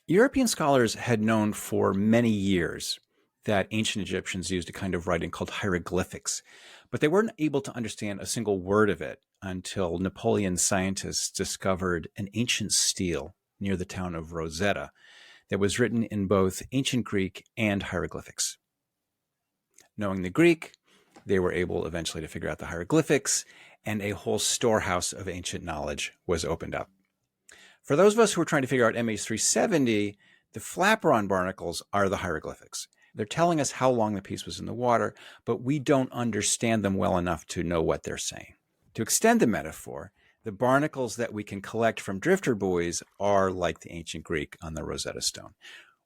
European scholars had known for many years that ancient Egyptians used a kind of writing called hieroglyphics, but they weren't able to understand a single word of it until Napoleon scientists discovered an ancient stele near the town of Rosetta that was written in both ancient Greek and hieroglyphics. Knowing the Greek, they were able eventually to figure out the hieroglyphics, and a whole storehouse of ancient knowledge was opened up. For those of us who are trying to figure out MH370, the flaperon barnacles are the hieroglyphics. They're telling us how long the piece was in the water, but we don't understand them well enough to know what they're saying. To extend the metaphor, the barnacles that we can collect from drifter buoys are like the ancient Greek on the Rosetta Stone.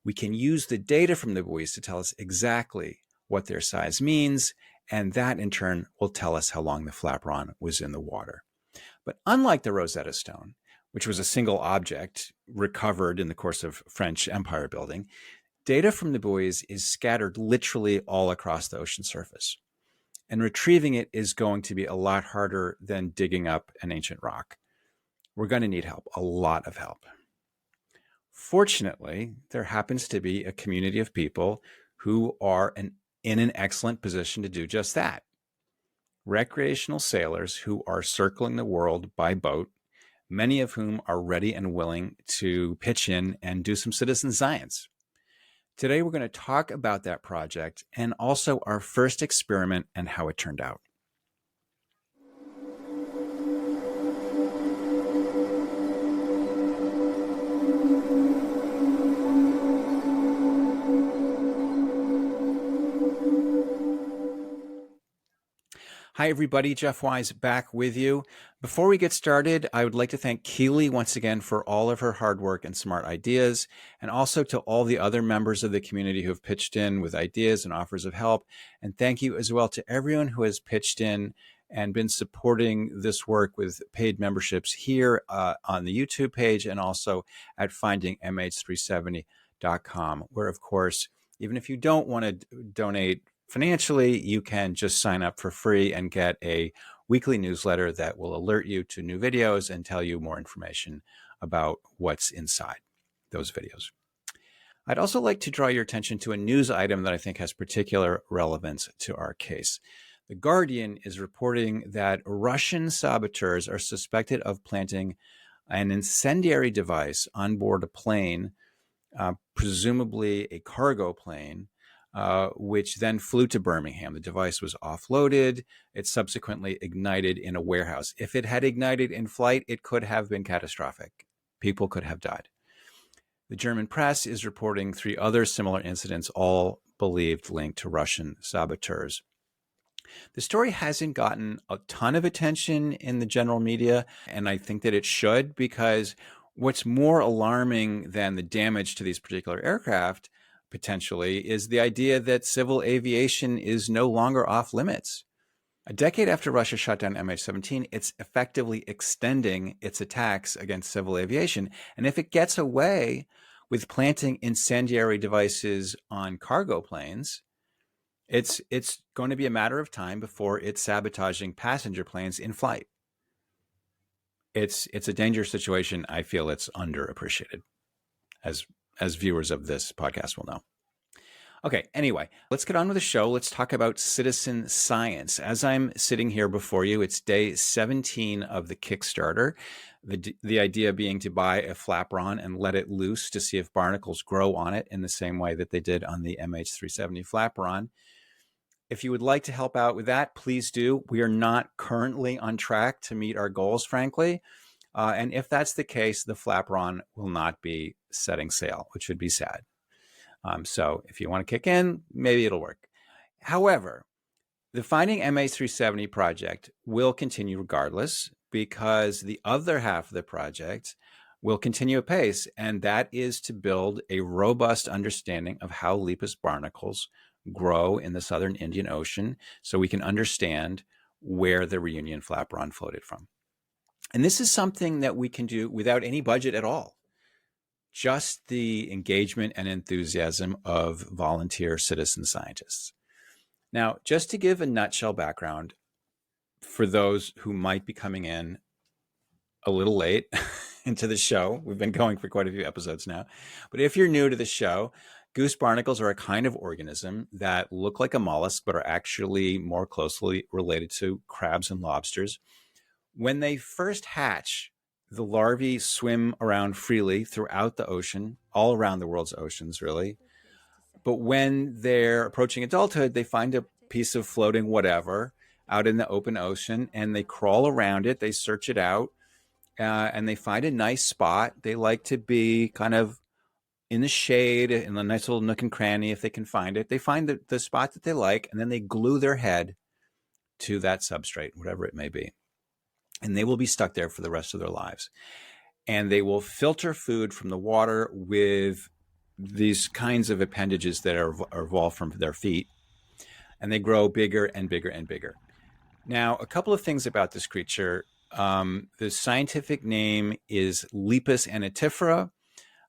We can use the data from the buoys to tell us exactly what their size means, and that in turn will tell us how long the flaperon was in the water. But unlike the Rosetta Stone, which was a single object recovered in the course of French empire building, data from the buoys is scattered literally all across the ocean surface. And retrieving it is going to be a lot harder than digging up an ancient rock. We're going to need help, a lot of help. Fortunately, there happens to be a community of people who are in an excellent position to do just that. Recreational sailors who are circling the world by boat, many of whom are ready and willing to pitch in and do some citizen science. Today, we're going to talk about that project and also our first experiment and how it turned out. Hi, everybody. Jeff Wise back with you. Before we get started, I would like to thank Keely once again for all of her hard work and smart ideas, and also to all the other members of the community who have pitched in with ideas and offers of help. And thank you as well to everyone who has pitched in and been supporting this work with paid memberships here on the YouTube page and also at findingmh370.com, where, of course, even if you don't want to donate financially, you can just sign up for free and get a weekly newsletter that will alert you to new videos and tell you more information about what's inside those videos. I'd also like to draw your attention to a news item that I think has particular relevance to our case. The Guardian is reporting that Russian saboteurs are suspected of planting an incendiary device on board a plane, presumably a cargo plane, which then flew to Birmingham. The device was offloaded. It subsequently ignited in a warehouse. If it had ignited in flight, it could have been catastrophic. People could have died. The German press is reporting 3 other similar incidents, all believed linked to Russian saboteurs. The story hasn't gotten a ton of attention in the general media, and I think that it should, because what's more alarming than the damage to these particular aircraft potentially is the idea that civil aviation is no longer off limits. A decade after Russia shot down MH17, it's effectively extending its attacks against civil aviation. And if it gets away with planting incendiary devices on cargo planes, it's going to be a matter of time before it's sabotaging passenger planes in flight. It's a dangerous situation. I feel it's underappreciated, as viewers of this podcast will know. Okay, anyway, let's get on with the show. Let's talk about citizen science. As I'm sitting here before you, it's day 17 of the Kickstarter. The idea being to buy a flaperon and let it loose to see if barnacles grow on it in the same way that they did on the MH370 flaperon. If you would like to help out with that, please do. We are not currently on track to meet our goals, frankly. And if that's the case, the flaperon will not be setting sail, which would be sad. So if you want to kick in, maybe it'll work. However, the Finding MH370 project will continue regardless, because the other half of the project will continue apace, and that is to build a robust understanding of how Lepus barnacles grow in the southern Indian Ocean so we can understand where the Reunion flaperon floated from. And this is something that we can do without any budget at all. Just the engagement and enthusiasm of volunteer citizen scientists. Now, just to give a nutshell background for those who might be coming in a little late into the show. We've been going for quite a few episodes now. But if you're new to the show, goose barnacles are a kind of organism that look like a mollusk, but are actually more closely related to crabs and lobsters. When they first hatch, the larvae swim around freely throughout the ocean, all around the world's oceans, really. But when they're approaching adulthood, they find a piece of floating whatever out in the open ocean and they crawl around it, they search it out, and they find a nice spot. They like to be kind of in the shade, in a nice little nook and cranny if they can find it. They find the spot that they like, and then they glue their head to that substrate, whatever it may be. And they will be stuck there for the rest of their lives. And they will filter food from the water with these kinds of appendages that are evolved from their feet. And they grow bigger and bigger and bigger. Now, a couple of things about this creature. The scientific name is Lepus anitifera.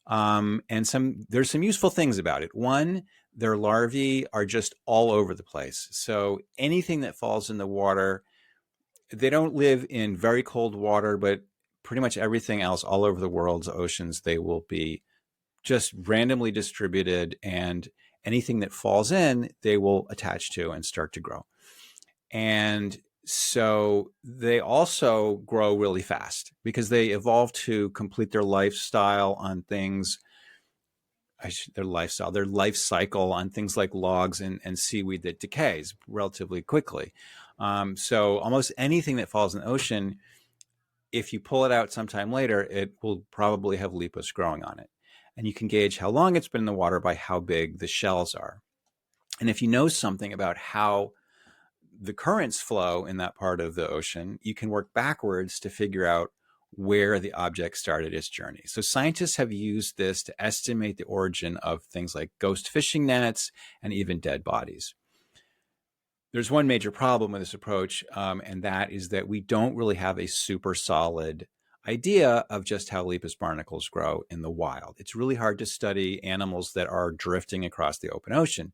And there's some useful things about it. One, their larvae are just all over the place. So anything that falls in the water, they don't live in very cold water, but pretty much everything else all over the world's oceans, they will be just randomly distributed, and anything that falls in, they will attach to and start to grow. And so they also grow really fast because they evolve to complete their lifestyle on things, their life cycle on things like logs and seaweed that decays relatively quickly. So almost anything that falls in the ocean, if you pull it out sometime later, it will probably have lepus growing on it. And you can gauge how long it's been in the water by how big the shells are. And if you know something about how the currents flow in that part of the ocean, you can work backwards to figure out where the object started its journey. So scientists have used this to estimate the origin of things like ghost fishing nets and even dead bodies. There's one major problem with this approach, and that is that we don't really have a super solid idea of just how lepus barnacles grow in the wild. It's really hard to study animals that are drifting across the open ocean.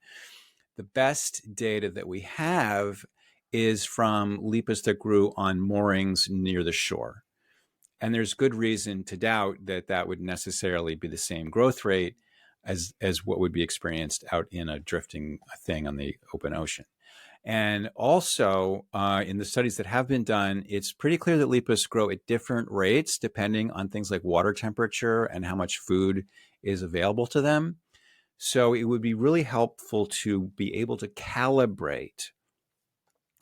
The best data that we have is from lepus that grew on moorings near the shore. And there's good reason to doubt that that would necessarily be the same growth rate as what would be experienced out in a drifting thing on the open ocean. And also, in the studies that have been done, it's pretty clear that lepus grow at different rates depending on things like water temperature and how much food is available to them. So it would be really helpful to be able to calibrate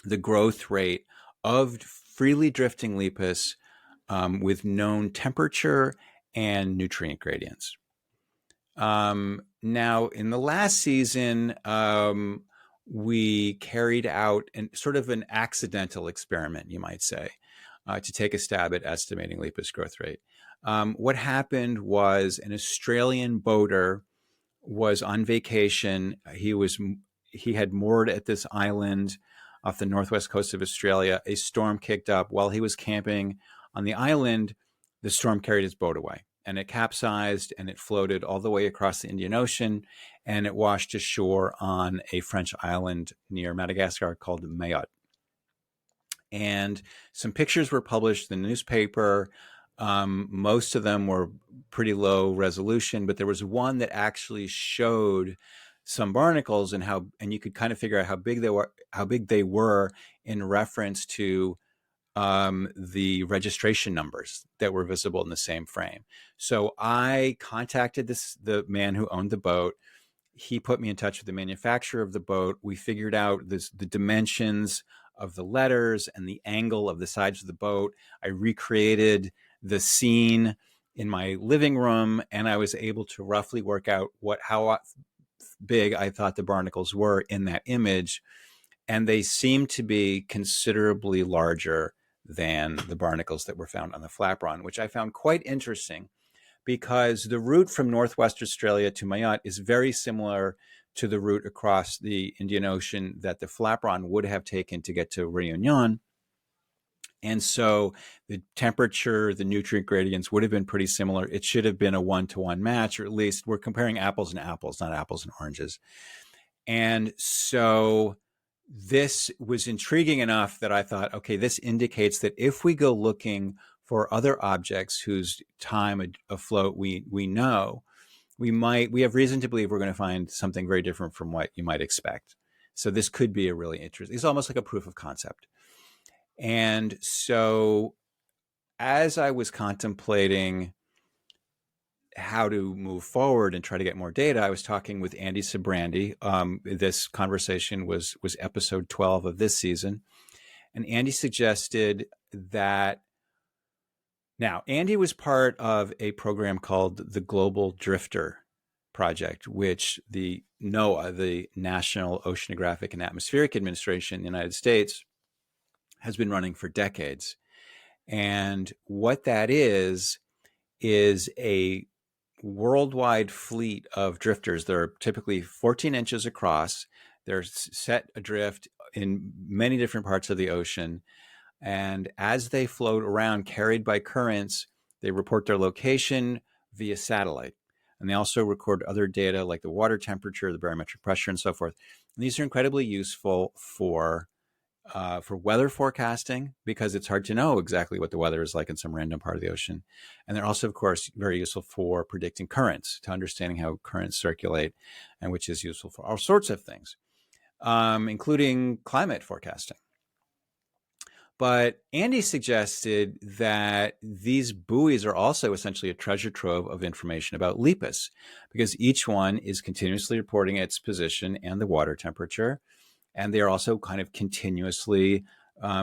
the growth rate of freely drifting lepus with known temperature and nutrient gradients. Now, in the last season, we carried out sort of an accidental experiment, you might say, to take a stab at estimating lepus growth rate. What happened was an Australian boater was on vacation. He had moored at this island off the northwest coast of Australia. A storm kicked up while he was camping on the island. The storm carried his boat away, and it capsized, and it floated all the way across the Indian Ocean, and it washed ashore on a French island near Madagascar called Mayotte. And some pictures were published in the newspaper. Most of them were pretty low resolution, but there was one that actually showed some barnacles and you could kind of figure out how big they were in reference to the registration numbers that were visible in the same frame. So I contacted the man who owned the boat. He put me in touch with the manufacturer of the boat. We figured out the dimensions of the letters and the angle of the sides of the boat. I recreated the scene in my living room, and I was able to roughly work out how big I thought the barnacles were in that image. And they seemed to be considerably larger than the barnacles that were found on the flaperon, which I found quite interesting because the route from Northwest Australia to Mayotte is very similar to the route across the Indian Ocean that the flaperon would have taken to get to Réunion. And so the temperature, the nutrient gradients would have been pretty similar. It should have been a 1-to-1 match, or at least we're comparing apples and apples, not apples and oranges. And so this was intriguing enough that I thought, okay, this indicates that if we go looking for other objects whose time afloat we know, we have reason to believe we're going to find something very different from what you might expect. So this could be a really interesting, it's almost like a proof of concept. And so as I was contemplating how to move forward and try to get more data, I was talking with Andy Sabrandi. This conversation was episode 12 of this season. And Andy suggested that, now, Andy was part of a program called the Global Drifter Project, which the NOAA, the National Oceanographic and Atmospheric Administration in the United States, has been running for decades. And what that is a worldwide fleet of drifters. They're typically 14 inches across. They're set adrift in many different parts of the ocean. And as they float around, carried by currents, they report their location via satellite. And they also record other data like the water temperature, the barometric pressure, and so forth. And these are incredibly useful for weather forecasting, because it's hard to know exactly what the weather is like in some random part of the ocean. And they're also, of course, very useful for predicting currents, to understanding how currents circulate, and which is useful for all sorts of things, including climate forecasting. But Andy suggested that these buoys are also essentially a treasure trove of information about LIPUS, because each one is continuously reporting its position and the water temperature. And they are also kind of continuously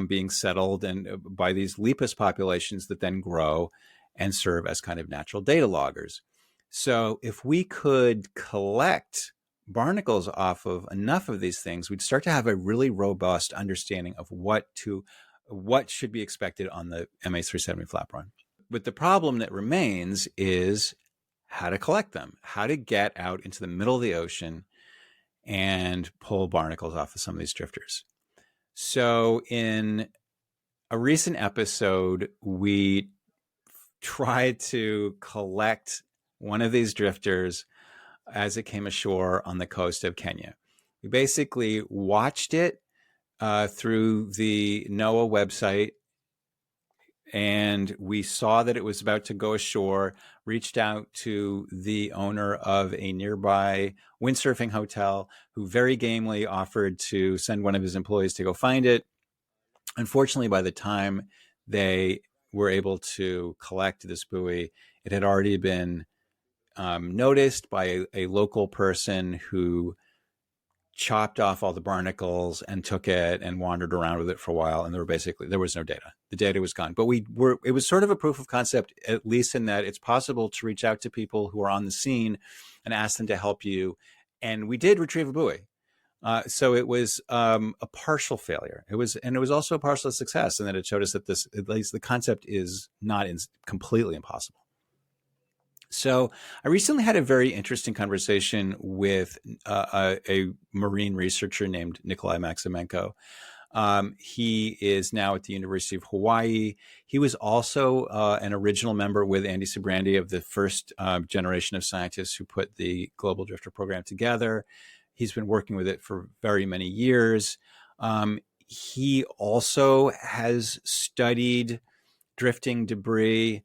being settled and by these LIPUS populations that then grow and serve as kind of natural data loggers. So if we could collect barnacles off of enough of these things, we'd start to have a really robust understanding of what should be expected on the MH370 flatbottom. But the problem that remains is how to collect them, how to get out into the middle of the ocean and pull barnacles off of some of these drifters. So in a recent episode, we tried to collect one of these drifters as it came ashore on the coast of Kenya. We basically watched it through the NOAA website, and we saw that it was about to go ashore, reached out to the owner of a nearby windsurfing hotel, who very gamely offered to send one of his employees to go find it. Unfortunately, by the time they were able to collect this buoy, it had already been noticed by a local person who chopped off all the barnacles and took it and wandered around with it for a while. And there was no data. The data was gone. But it was sort of a proof of concept, at least in that it's possible to reach out to people who are on the scene and ask them to help you. And we did retrieve a buoy. So it was a partial failure. It was also a partial success, and that it showed us that this, at least the concept, is not completely impossible. So I recently had a very interesting conversation with a marine researcher named Nikolai Maximenko. He is now at the University of Hawaii. He was also an original member with Andy Sabrandi of the first generation of scientists who put the Global Drifter program together. He's been working with it for very many years. He also has studied drifting debris.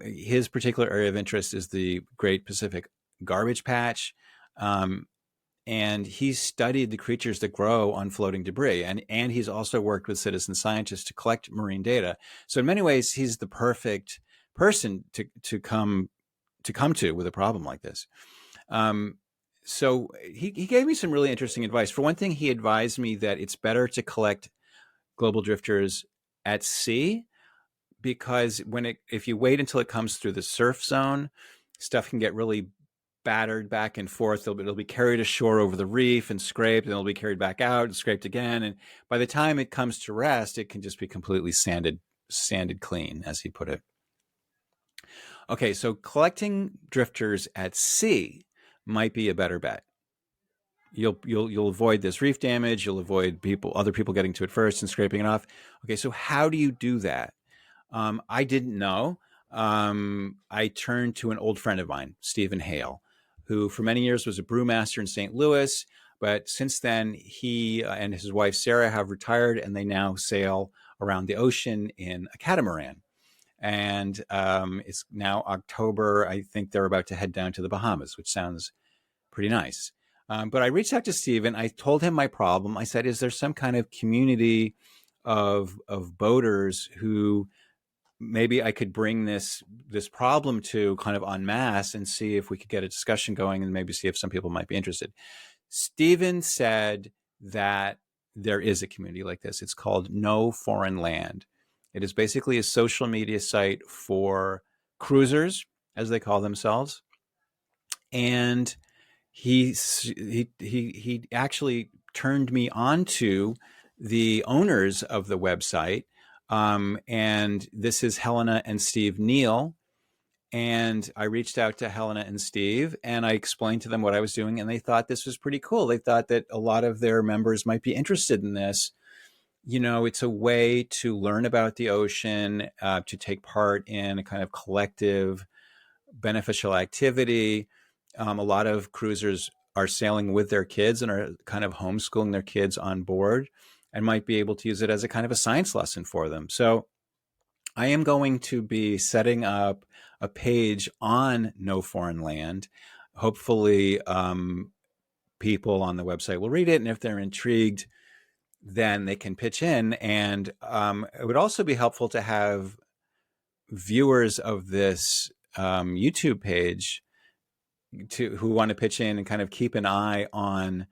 His particular area of interest is the Great Pacific Garbage Patch. And he's studied the creatures that grow on floating debris. And he's also worked with citizen scientists to collect marine data. So in many ways, he's the perfect person to come to with a problem like this. So he gave me some really interesting advice. For one thing, he advised me that it's better to collect global drifters at sea, because if you wait until it comes through the surf zone, stuff can get really battered back and forth. It'll be carried ashore over the reef and scraped, and it'll be carried back out and scraped again. And by the time it comes to rest, it can just be completely sanded clean, as he put it. Okay, so collecting drifters at sea might be a better bet. You'll avoid this reef damage. You'll avoid other people getting to it first and scraping it off. Okay, so how do you do that? I didn't know. I turned to an old friend of mine, Stephen Hale, who for many years was a brewmaster in St. Louis. But since then, he and his wife, Sarah, have retired, and they now sail around the ocean in a catamaran. And it's now October. I think they're about to head down to the Bahamas, which sounds pretty nice. But I reached out to Steven. I told him my problem. I said, is there some kind of community of boaters who maybe I could bring this problem to kind of en masse and see if we could get a discussion going and maybe see if some people might be interested. Steven said that there is a community like this. It's called No Foreign Land. It is basically a social media site for cruisers, as they call themselves. And he actually turned me on to the owners of the website. And this is Helena and Steve Neal. And I reached out to Helena and Steve and I explained to them what I was doing. And they thought this was pretty cool. They thought that a lot of their members might be interested in this. You know, it's a way to learn about the ocean, to take part in a kind of collective beneficial activity. A lot of cruisers are sailing with their kids and are kind of homeschooling their kids on board and might be able to use it as a kind of a science lesson for them. So I am going to be setting up a page on No Foreign Land. Hopefully, people on the website will read it. And if they're intrigued, then they can pitch in. And it would also be helpful to have viewers of this YouTube page who want to pitch in and kind of keep an eye on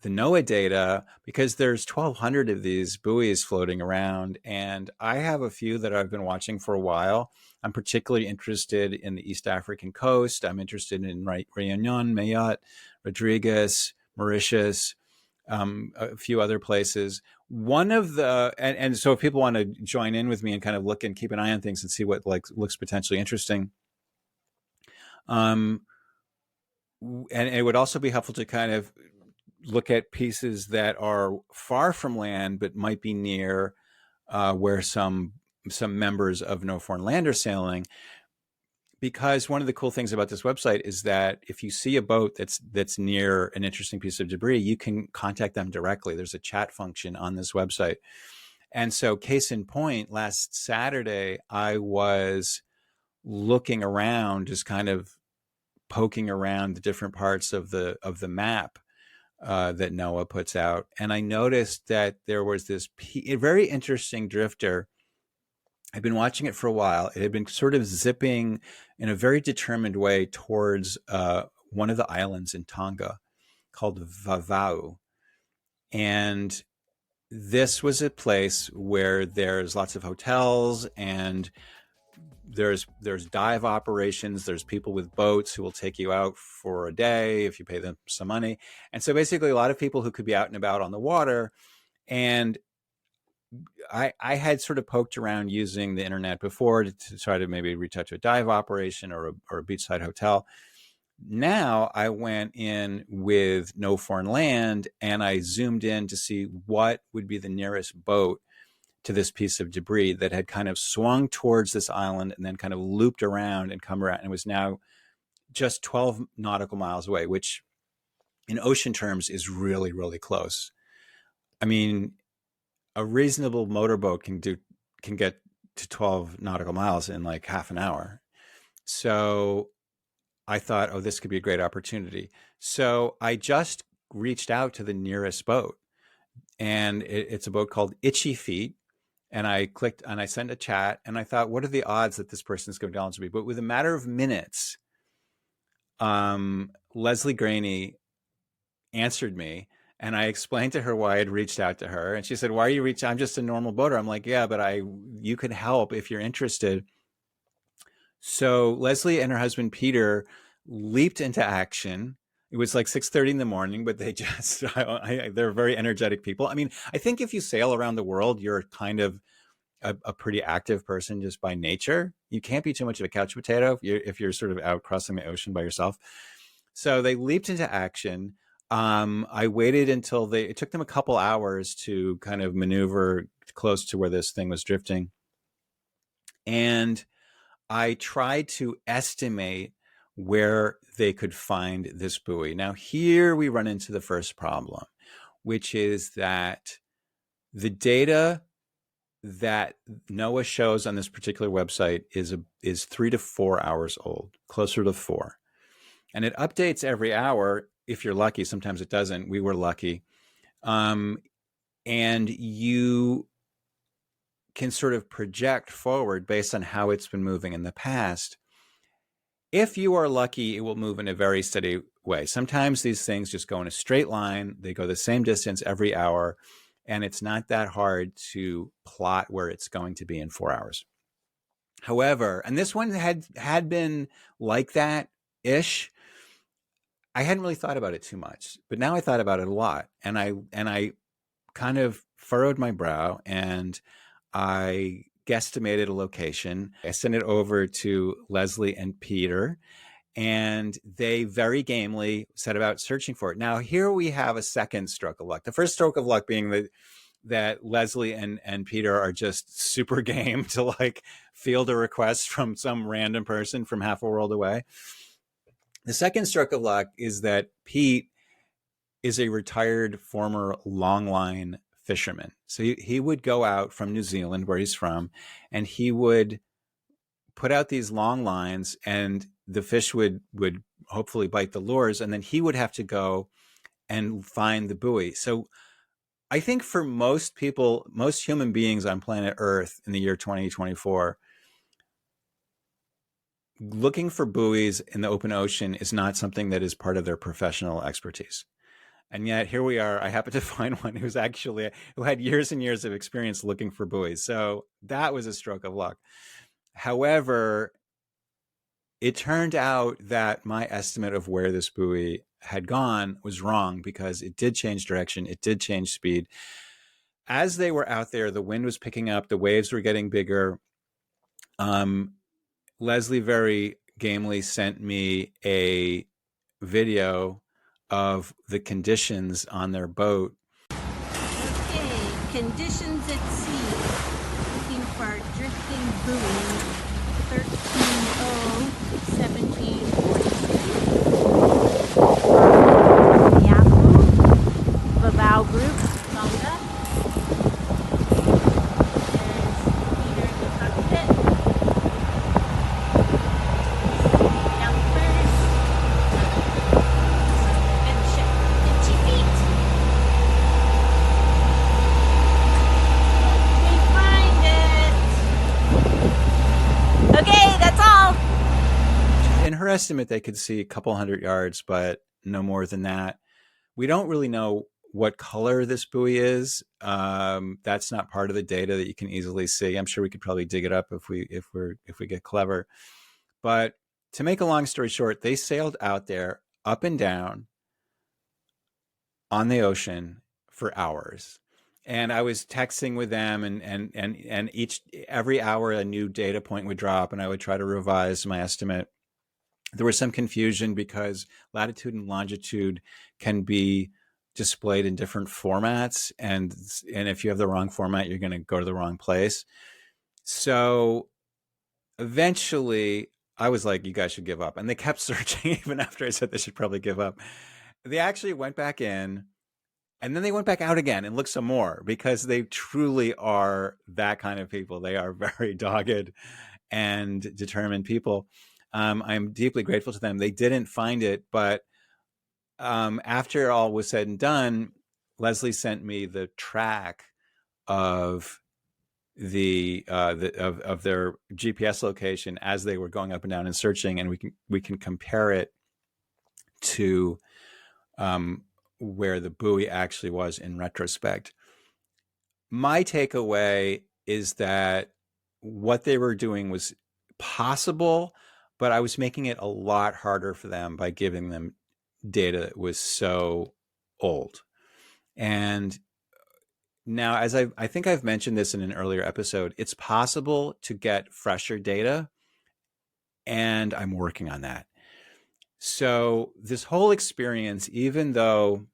the NOAA data, because there's 1,200 of these buoys floating around. And I have a few that I've been watching for a while. I'm particularly interested in the East African coast. I'm interested in Réunion, Mayotte, Rodriguez, Mauritius, a few other places. One of the, and so if people want to join in with me and kind of look and keep an eye on things and see what looks potentially interesting, and it would also be helpful to kind of look at pieces that are far from land but might be near where some members of No Foreign Land are sailing. Because one of the cool things about this website is that if you see a boat that's near an interesting piece of debris, you can contact them directly. There's a chat function on this website. And so case in point, last Saturday, I was looking around, just kind of poking around the different parts of the map that NOAA puts out. And I noticed that there was this a very interesting drifter. I'd been watching it for a while. It had been sort of zipping in a very determined way towards one of the islands in Tonga called Vavau. And this was a place where there's lots of hotels and there's dive operations. There's people with boats who will take you out for a day if you pay them some money. And so basically a lot of people who could be out and about on the water. And I had sort of poked around using the internet before to try to maybe reach out to a dive operation or a beachside hotel. Now I went in with No Foreign Land and I zoomed in to see what would be the nearest boat to this piece of debris that had kind of swung towards this island and then kind of looped around and come around and was now just 12 nautical miles away, which in ocean terms is really, really close. I mean, a reasonable motorboat can get to 12 nautical miles in like half an hour. So I thought, oh, this could be a great opportunity. So I just reached out to the nearest boat, and it's a boat called Itchy Feet. And I clicked and I sent a chat and I thought, what are the odds that this person is going to answer me? But with a matter of minutes, Leslie Graney answered me and I explained to her why I had reached out to her. And she said, why are you reaching? I'm just a normal boater. I'm like, yeah, but you can help if you're interested. So Leslie and her husband, Peter, leaped into action. It was like 6:30 in the morning, but they just, they're very energetic people. I mean, I think if you sail around the world, you're kind of a pretty active person just by nature. You can't be too much of a couch potato if you're sort of out crossing the ocean by yourself. So they leaped into action. I waited until it took them a couple hours to kind of maneuver close to where this thing was drifting. And I tried to estimate where they could find this buoy. Now, here we run into the first problem, which is that the data that NOAA shows on this particular website is 3 to 4 hours old, closer to 4. And it updates every hour if you're lucky. Sometimes it doesn't. We were lucky. And you can sort of project forward based on how it's been moving in the past. If you are lucky, it will move in a very steady way. Sometimes these things just go in a straight line. They go the same distance every hour, and it's not that hard to plot where it's going to be in 4 hours. However, and this one had been like that-ish. I hadn't really thought about it too much, but now I thought about it a lot, and I kind of furrowed my brow, and I guesstimated a location. I sent it over to Leslie and Peter, and they very gamely set about searching for it. Now, here we have a second stroke of luck. The first stroke of luck being that Leslie and Peter are just super game to like field a request from some random person from half a world away. The second stroke of luck is that Pete is a retired former longline fisherman. So he would go out from New Zealand, where he's from, and he would put out these long lines, and the fish would hopefully bite the lures, and then he would have to go and find the buoy. So I think for most people, most human beings on planet Earth in the year 2024, looking for buoys in the open ocean is not something that is part of their professional expertise. And yet here we are. I happened to find one who had years and years of experience looking for buoys. So that was a stroke of luck. However, it turned out that my estimate of where this buoy had gone was wrong, because it did change direction. It did change speed. As they were out there, the wind was picking up. The waves were getting bigger. Leslie very gamely sent me a video of the conditions on their boat. Okay, conditions at sea. Looking for our drifting buoy, 13-0-1742. Yahoo, Vavau Group, Tonga. There's Peter in the cockpit. Jumpers. Good ship. Itchy feet. We find it. Okay, that's all. In her estimate, they could see a couple 100 yards, but no more than that. We don't really know what color this buoy is. That's not part of the data that you can easily see. I'm sure we could probably dig it up if we get clever. But to make a long story short, they sailed out there up and down on the ocean for hours. And I was texting with them, and every hour a new data point would drop, and I would try to revise my estimate. There was some confusion because latitude and longitude can be displayed in different formats, and if you have the wrong format, you're going to go to the wrong place. So eventually I was like, you guys should give up. And they kept searching even after I said they should probably give up. They actually went back in, and then they went back out again and looked some more, because they truly are that kind of people. They are very dogged and determined people. I'm deeply grateful to them. They didn't find it, but after all was said and done, Leslie sent me the track of of their GPS location as they were going up and down and searching, and we can compare it to where the buoy actually was in retrospect. My takeaway is that what they were doing was possible, but I was making it a lot harder for them by giving them data that was so old. And now, as I think I've mentioned this in an earlier episode, it's possible to get fresher data, and I'm working on that. So this whole experience, even though,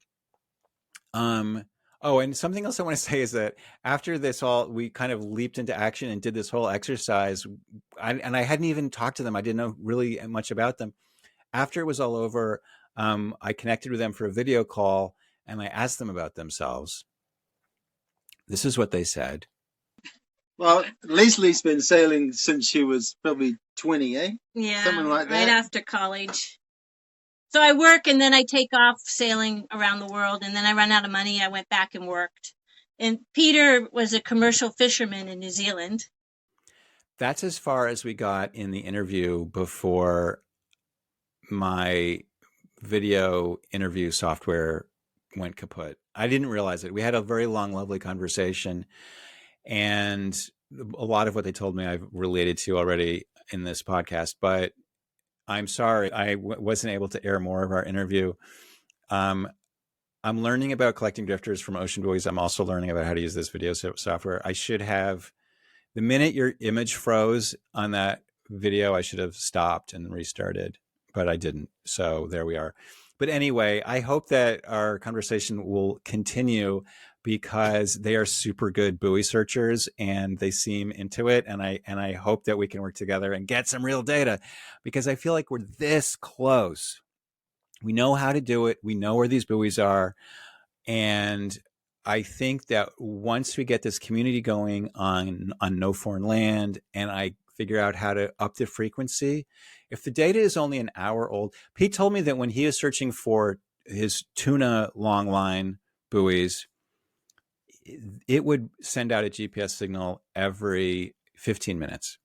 oh, and something else I want to say is that after this all, we kind of leaped into action and did this whole exercise. And I hadn't even talked to them. I didn't know really much about them. After it was all over, I connected with them for a video call, and I asked them about themselves. This is what they said. Well, Leslie's been sailing since she was probably 20, eh? Yeah, Something like right that. after college. So I work and then I take off sailing around the world, and then I run out of money. I went back and worked. And Peter was a commercial fisherman in New Zealand. That's as far as we got in the interview before my video interview software went kaput. I didn't realize it. We had a very long, lovely conversation, and a lot of what they told me I've related to already in this podcast. But I'm sorry I wasn't able to air more of our interview. Um, I'm learning about collecting drifters from Ocean Buoys. I'm also learning about how to use this video software. I should have, the minute your image froze on that video, I should have stopped and restarted, but I didn't. So there we are. But anyway, I hope that our conversation will continue because they are super good buoy searchers and they seem into it. And I hope that we can work together and get some real data, because I feel like we're this close. We know how to do it. We know where these buoys are. And I think that once we get this community going on no foreign land, and I figure out how to up the frequency, if the data is only an hour old, Pete told me that when he is searching for his tuna long line buoys, it would send out a GPS signal every 15 minutes.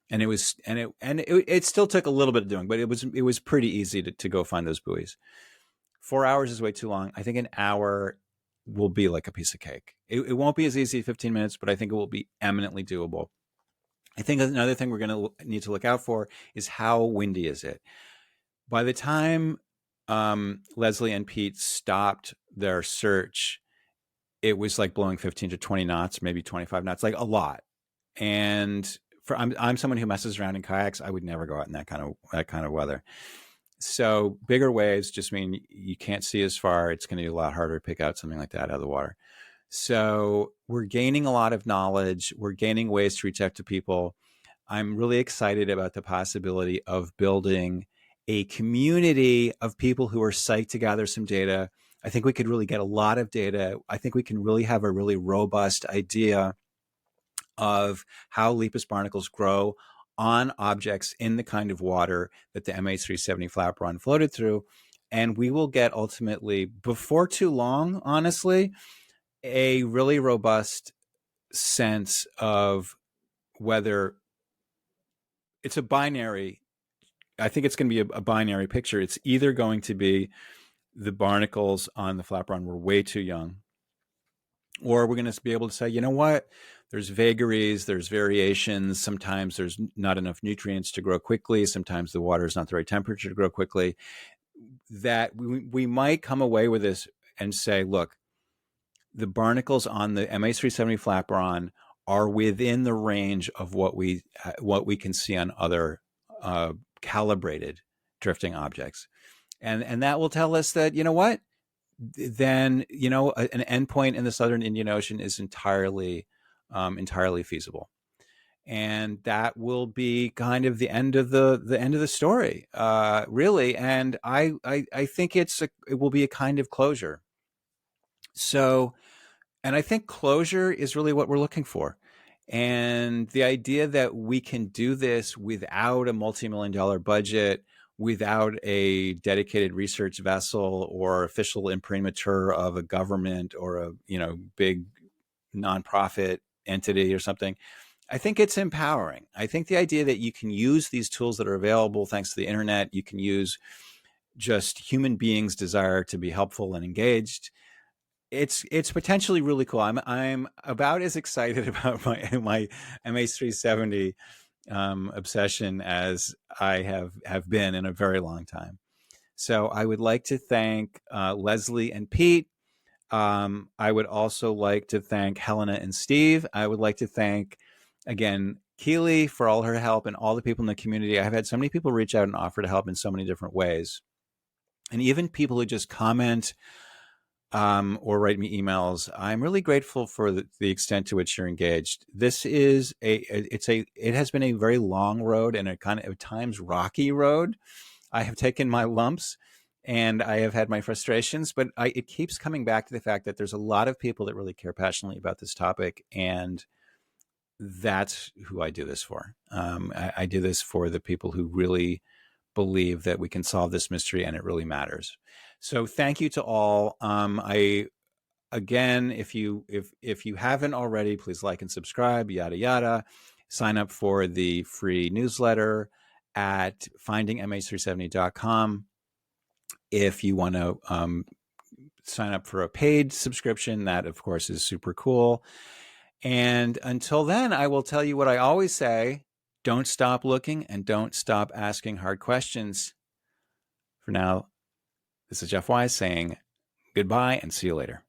And it still took a little bit of doing, but it was pretty easy to go find those buoys. 4 hours is way too long. I think an hour will be like a piece of cake. It won't be as easy as 15 minutes, but I think it will be eminently doable. I think another thing we're going to need to look out for is how windy is it. By the time Leslie and Pete stopped their search, it was like blowing 15 to 20 knots, maybe 25 knots, like a lot. And I'm someone who messes around in kayaks. I would never go out in that kind of weather. So bigger waves just mean you can't see as far. It's going to be a lot harder to pick out something like that out of the water. So we're gaining a lot of knowledge. We're gaining ways to reach out to people. I'm really excited about the possibility of building a community of people who are psyched to gather some data. I think we could really get a lot of data. I think we can really have a really robust idea of how Lepus barnacles grow on objects in the kind of water that the MH370 flatbron floated through. And we will get ultimately, before too long, honestly, a really robust sense of whether it's a binary. I think it's going to be a binary picture. It's either going to be the barnacles on the flatbron were way too young, or we're going to be able to say, you know what, there's vagaries, there's variations. Sometimes there's not enough nutrients to grow quickly. Sometimes the water is not the right temperature to grow quickly. That we might come away with this and say, look, the barnacles on the MH370 flatbron are within the range of what we can see on other calibrated drifting objects. And that will tell us that, you know what, then, you know, an endpoint in the Southern Indian Ocean is entirely feasible. And that will be kind of the end of the story, really. And I think it will be a kind of closure. So, and I think closure is really what we're looking for. And the idea that we can do this without a multi-million-dollar budget, without a dedicated research vessel or official imprimatur of a government or a, you know, big nonprofit entity or something, I think it's empowering. I think the idea that you can use these tools that are available thanks to the internet, you can use just human beings' desire to be helpful and engaged. It's potentially really cool. I'm about as excited about my MH370 obsession as I have been in a very long time. So I would like to thank Leslie and Pete. I would also like to thank Helena and Steve. I would like to thank, again, Keely for all her help and all the people in the community. I've had so many people reach out and offer to help in so many different ways. And even people who just comment or write me emails. I'm really grateful for the extent to which you're engaged. This is it has been a very long road and a kind of at times rocky road. I have taken my lumps and I have had my frustrations, but it keeps coming back to the fact that there's a lot of people that really care passionately about this topic, and that's who I do this for. I do this for the people who really believe that we can solve this mystery and it really matters. So thank you to all. Again, if you haven't already, please like and subscribe, yada yada. Sign up for the free newsletter at findingmh370.com. If you want to sign up for a paid subscription, that of course is super cool. And until then, I will tell you what I always say: don't stop looking and don't stop asking hard questions. For now, this is Jeff Wise saying goodbye and see you later.